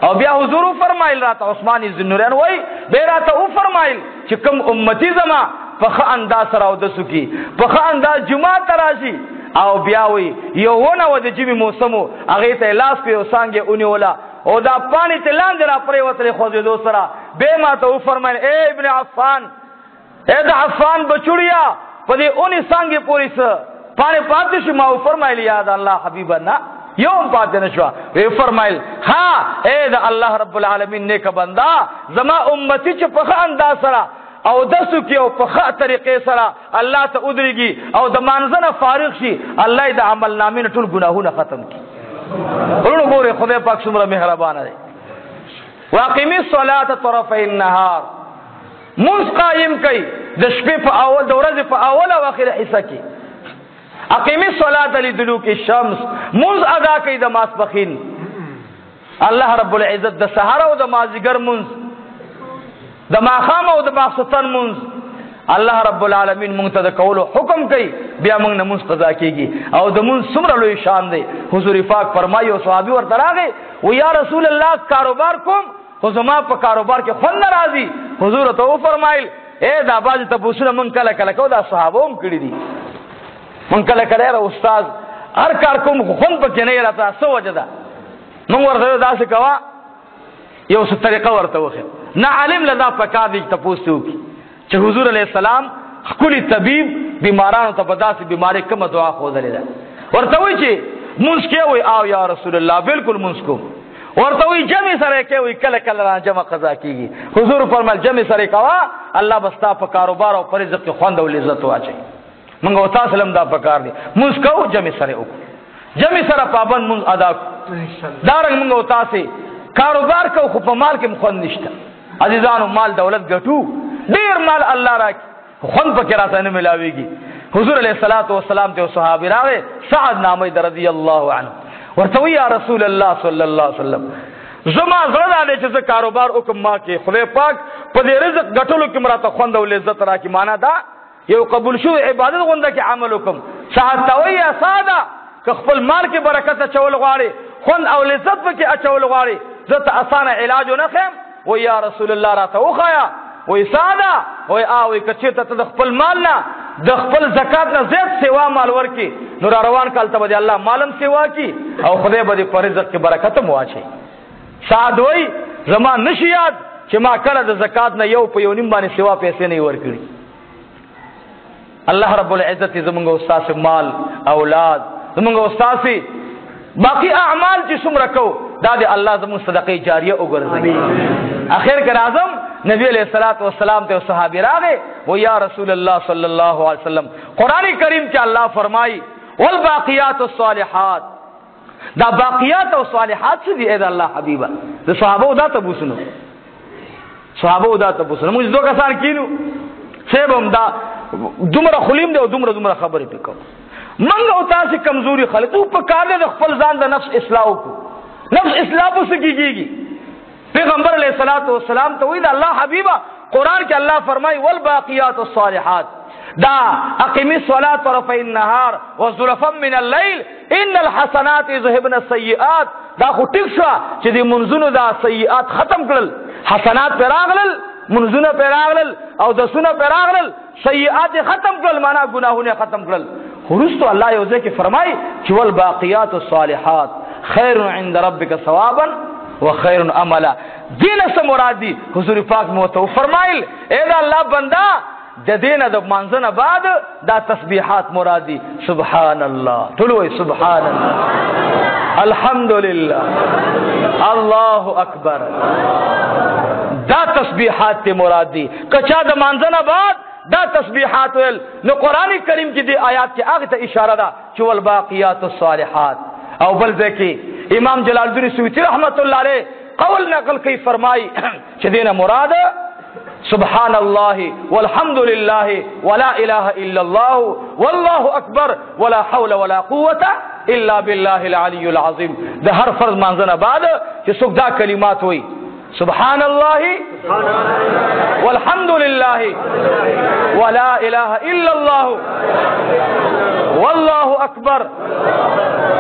او بیا حضور فرمایل راته عثمان ذی النورین وای به راته فرمایل چې کوم امتی زما په خ انداز سره او د سکی په خ انداز جمعه تراشي او بیا وی یو ونه و د جمی موسمو هغه ته لاس په وسانګه اونې ولا او دا پانی ته لاندې را پرې وتلې خو دې دوسرا به ما ته فرمایل اے ابن عفان اے دا عفان بچڑیا پدی اونی سانگی پوری سا پانے پاتی شما فرمائل یاد اللہ حبیبنا یوم پاتے نشوا وی فرمائل ہاں اے دا اللہ رب العالمین نیک بندہ زما امتی چھ پخا انداز سرا او دسو کی او پخا طریقے سرا اللہ تا ادریگی او دا مانزن فارغ شی اللہ دا عمل نامین ٹول گناہون ختم کی انہوں گورے خدا پاک سمرہ مہربان ہے واقیمی الصلاة طرفی النہار منز قائم کئی دشپی پا اول دورز پا اول و آخر حصہ کی اقیمی الصلاة لدلوک الشمس منز ادا کئی دا ماسبخین اللہ رب العزت دا سہارا و دا مازگر منز دا ماخام و دا ماخستان منز اللہ رب العالمین منتد قولو حکم کئی بیا منگ نمونز قضا کی گی او دا منز سمرلوی شان دے حضور پاک فرمائی و صحابی ورطر آگے و یا رسول اللہ کاروبار کم حضما پا کاروبار کے خون نرازی حضور تو فرمائل اے دا بازی تبوسنا من کل کلکو دا صحابوں کڑی دی من کل کلے را استاز ہر کار کم خون پا کی نہیں رہتا سو وجہ دا من ورطر دا سے کوا یہ اس طریقہ ورطا وخیر نا علم لدا پکار دی تپوسیو کی چه حضور علیہ السلام کلی طبیب بیمارانو تا پدا سی بیماری کم دعا خود لیدا ورطوی چه منس کیا ہوئی آو یا رسول اللہ بالکل منس کو ورطوی جمع سرے کیا ہوئی کل کل ران جمع قضا کی گی حضور فرمال جمع سرے کوا اللہ بستا پا کاروبار و پر رزق خوند و لذت ہوا چاہی منگا وطا سلم دا پکار دی منس کو جمع سرے اکو جمع سرے پابند منس ادا کو دارنگ منگا وطا سے کاروبار کو خوب مال کے مخوند نشتا عزیزانو مال دولت گٹو دیر مال اللہ راکی خون پا کراسا نملاوی گی حضور علیہ السلام تے صحابی راوے سعد نامی در رضی اللہ عنہ ورطوی یا رسول اللہ صلی اللہ علیہ وسلم زما زرد آنے چیزے کاروبار اکم ماں کے خدای پاک پا دے رزق گٹلو کم راتا خوند و لذت راکی مانا دا یہ قبول شو عبادت غندہ کی عمل اکم سعد تاوی یا سعدہ کہ خپل مال کی برکت اچھول غاری خوند او لذت پا کی اچھول غاری زت آسان علاج و نخیم و یا رسول اللہ راتا اخایا وی سادا وی آوی کچیتا تا دخپل مالنا دخپل زکاتنا زید سوا مال ورکی نور روان کالتا بدی اللہ مالم سوا کی او خدای بدی پر رزق کی برکتم واچی ساد وی زمان نشیاد چه ما کڑا دا زکاتنا یو پا یو نمبانی سوا پیسے نہیں ورکڑی اللہ رب العزت زمانگا استاس مال اولاد زمانگا استاسی باقی اعمال چی سم رکو دادی اللہ زمان صدقی جاریہ اگر زمین آخر کر آزم نبی علیہ السلام تے صحابی راگے وہ یا رسول اللہ صلی اللہ علیہ وسلم قرآن کریم کے اللہ فرمائی والباقیات الصالحات دا باقیات و صالحات سے دی اید اللہ حبیبہ دا صحابہ دا تبوسنو صحابہ دا تبوسنو مجھے دو کسان کینو سیب ہم دا دمرا خلیم دے و دمرا خبری پکو منگا اتا سے کمزوری خلق تو پکار دے دا خفل زان دا نفس اصلاحو کو نفس اصلاح کو سکی گی پیغمبر علیہ السلام تو وید اللہ حبیبہ قرآن کے اللہ فرمائی والباقیات الصالحات دا اقیمی الصلاة طرفی النہار وزلفا من اللیل ان الحسنات یذهبن السیئات دا خو ٹک شوا چی دی منزونو دا سیئات ختم کرل حسنات پر آغلل منزونو پر آغلل او دسونو پر آغلل سیئات ختم کرل مانا گناہونے ختم کرل خرستو اللہ یوزے کی فرمائی چی والباقیات الصالحات خیر عند ربک ثوابا وخیر عملا دین سے مراد دی حضور پاک موتو فرمائل اے دا اللہ بندہ دین دا منزن بعد دا تسبیحات مراد دی سبحان اللہ تلوئی سبحان اللہ الحمدللہ اللہ اکبر دا تسبیحات تی مراد دی کچا دا منزن بعد دا تسبیحات ویل نو قرآن کریم کی دی آیات کی آگتا اشارہ دا چو الباقیات الصالحات او بل دیکھی امام جلال الدین سیوطی رحمت اللہ علیہ قول نقل کی فرمائی چدین مراد سبحان اللہ والحمدللہ ولا الہ الا اللہ واللہ اکبر ولا حول ولا قوة الا باللہ العلی العظیم دا ہر فرض منزنہ بعد کہ سکدہ کلمات ہوئی سبحان اللہ والحمدللہ ولا الہ الا اللہ واللہ اکبر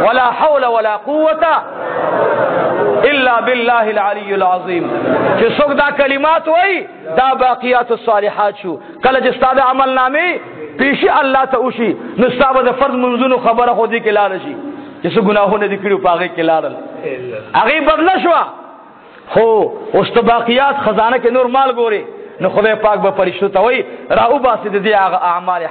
ولا حول ولا قوة الا باللہ العلی العظیم کہ سکدہ کلمات ہوئی دا باقیات الصالحات شو کل جستاد عمل نامی پیشی اللہ تا اوشی نستابد فرض منزون خبر خودی کے لارشی جسو گناہوں نے دکڑی پاگے کے لارل اگی بدل شوا ہو اس تو باقیات خزانہ کے نور مال گورے نو خدای پاک به فرشتو ته وای راو باسي د دې هغه اعمال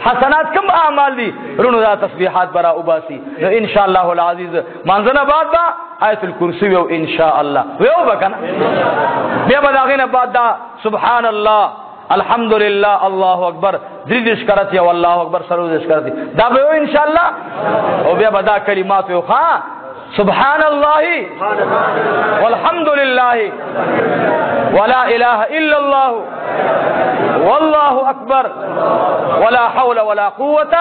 حسنات کوم اعمال دي رونو دا تسبیحات برا وباسي نو ان شاء الله العزیز منځنه بعد با آیت الکرسی او ان شاء الله یو بکنه بیا بداغینه بعد دا سبحان الله الحمدلله الله اکبر دریدش کرتی والله اکبر سرودش کرتی دا به ان شاء الله او بیا بدا کلمات یو ها سبحان الله والحمد لله ولا اله الا الله والله اكبر ولا حول ولا قوه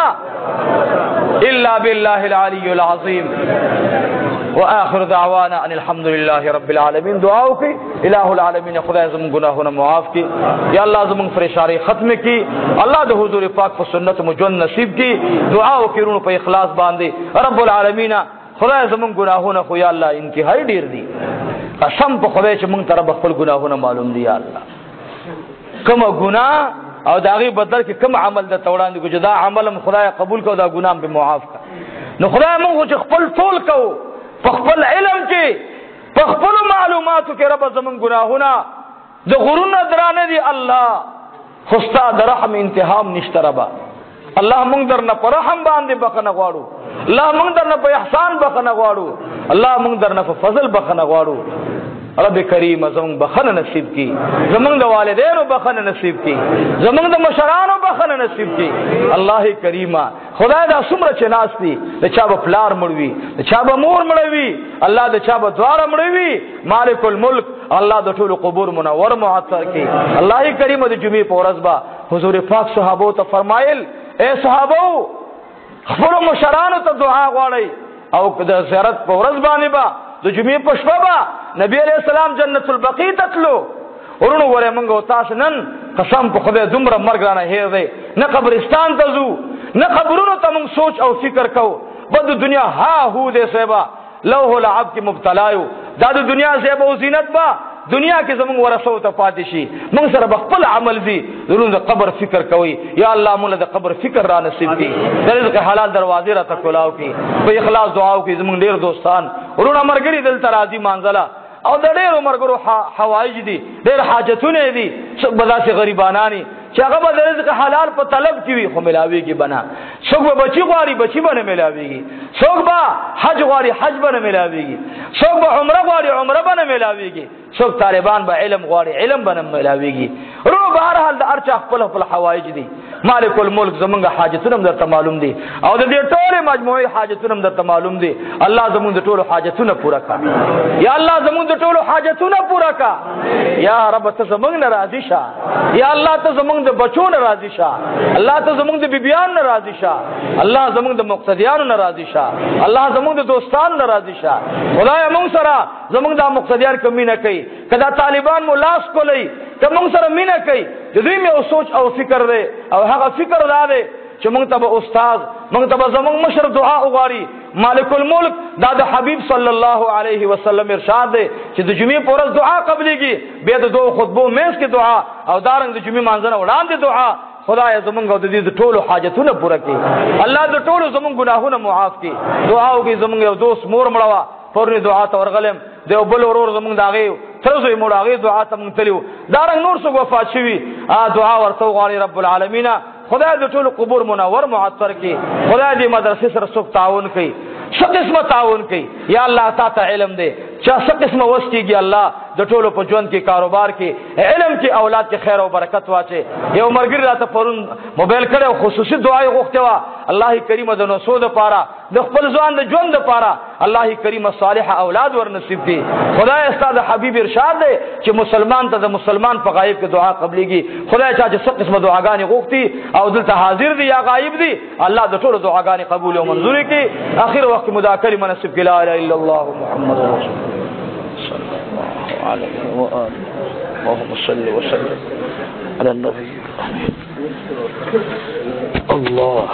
الا بالله العلي العظيم واخر دعوانا ان الحمد لله رب العالمين دعاو کی الہ العالمین خدای زمون گناہوں معاف کی یا اللہ زمون پریشانی ختم کی اللہ دے حضور پاک پر سنت مجن نصیب کی دعاو کی رونو پر اخلاص باندے رب العالمین خدای زمون گناہوں خو یا اللہ انتہائی ډیر دی قسم په خدای چې مونږ تر خپل گناہوں معلوم دی یا الله کوم گناہ او داغي بدل کې کوم عمل د توړاندې کو جدا عمل خدای قبول کو دا گناہ به معاف کا نو خدای مونږ خپل ټول کو خپل علم کې خپل معلوماتو کې رب زمون گناهونه د غرونه درانه دي الله خوستا د رحم انتهام نشته ربا الله مونږ درنه پر رحم باندې بخنه غواړو الله مونږ درنه په احسان بخنه غواړو الله مونږ درنه په فضل بخنه غواړو رب کریم زمون بخنه نصیب کی زمون د والدینو بخنه نصیب کی زمون د مشرانو بخنه نصیب کی الله کریم خدای دا څومره چې ناس دي د چا په پلار مړوي د چا په مور مړوي الله د چا په دواړه مړوي مالک الملک الله د ټول قبور منور معطر کی الله کریم د جمعې په ورځ با حضور پاک صحابو ته فرمایل اے صحابو خپل مشرانو ته دعا غواړي او د زیارت په ورځ باندې با د جمعې په شپه با نبی علیہ السلام جنت البقیع تتلو ورونو وره منګو تاسو نن قسم په خدای دومره مرګ رانه هیر دی نه قبرستان ته ځو نه قبرونو ته موږ سوچ او فکر کو بد دنیا ها هو دې سبا لوح العب کې مبتلا یو دا د دنیا زیب او زینت با دنیا کې زموږ ورثو ته پاتې شي موږ سره خپل عمل دي ورونو د قبر فکر کوي یا الله موږ د قبر فکر را نصیب کړي د رزق حلال دروازې را تکولاو کړي په اخلاص دعاو کې زموږ ډیر دوستان ورونو مرګري دلته راځي مانځلا او د ډېرو مرګرو حوایج دي ډېر حاجتونه دي څوک به داسې غریبانانی چې هغه به د رزق حلال په طلب کې وي خو ملاويږي بنا څوک به بچي غواړي بچي به ملاويږي څوک به حج غواړي حج به ملاويږي څوک به عمره غواړي عمره به ملاويږي څوک طالبان به علم غواړي علم به ملاويږي ورو بهر حال د ارچ خپل حوایج دي مالک الملک زمونږ حاجتونه درته معلوم دي او د دې ټول مجموعي حاجتونه درته معلوم دي الله زمونږ د ټول حاجتونه پورا کړي یا الله زمونږ د ټول حاجتونه پورا کړه یا رب ته زمونږ ناراضي شه یا الله ته زمونږ د بچو ناراضي شه الله ته زمونږ د بیبيان ناراضي شه الله زمونږ د مقتدیانو ناراضي شه الله زمونږ د دوستانو ناراضي شه خدای موږ سره زمونږ د مقتدیان کمی نه کوي کدا طالبان مو لاس کولای ته موږ سره مینه کوي د دوی مې او سوچ او فکر دی او هغه فکر دا دی چې موږ ته به استاد موږ ته به زمونږ مشر دعا وغواړي مالک الملک دا د حبیب صلی الله علیه وسلم ارشاد دی چې د جمعې په ورځ دعا قبليږي به د دوه خطبو مېز کې دعا او دارنګ د جمعې مانځنه وړاندې دعا خدای زمونږ د دې ټولو حاجتونه پوره کړي الله د ټولو زمونږ ګناهونه معاف کړي دعا وکړي زمونږ یو دوست مور مړوا پورنی دعا ته ورغلم دیو بل ورور زمونږ داغه ترزوی موږ هغه دعا ته مونږ تلیو دارنګ نور څو وفات شوی دعا ورته غواړي رب العالمین خدای د ټولو قبور منور معطر کړي خدای دې مدرسې سره څوک تعاون کوي څه قسمه تعاون کوي یا الله تعالی علم دې چا څه قسمه وستيږي الله د ټولو په ژوند کې کاروبار کې علم کې اولاد کې خیر او برکت واچي یو مرګر راته پرون موبایل کړو خصوصي دعای غوښته وا الله کریم د نو سود پاره د خپل ځوان د ژوند لپاره الله کریم صالح اولاد ور نصیب کړي خدای استاد حبیب ارشاد دی چې مسلمان ته د مسلمان په غایب کې دعا قبليږي خدای چې څه قسمه دعاګانې غوښتي او دلته حاضر دي یا غایب دي الله د ټولو دعاګانې قبول او منظور کړي اخر وخت مذاکره مناسب کې لا اله الا الله محمد رسول الله صلى الله عليه وآله اللهم صل وسلم على النبي الله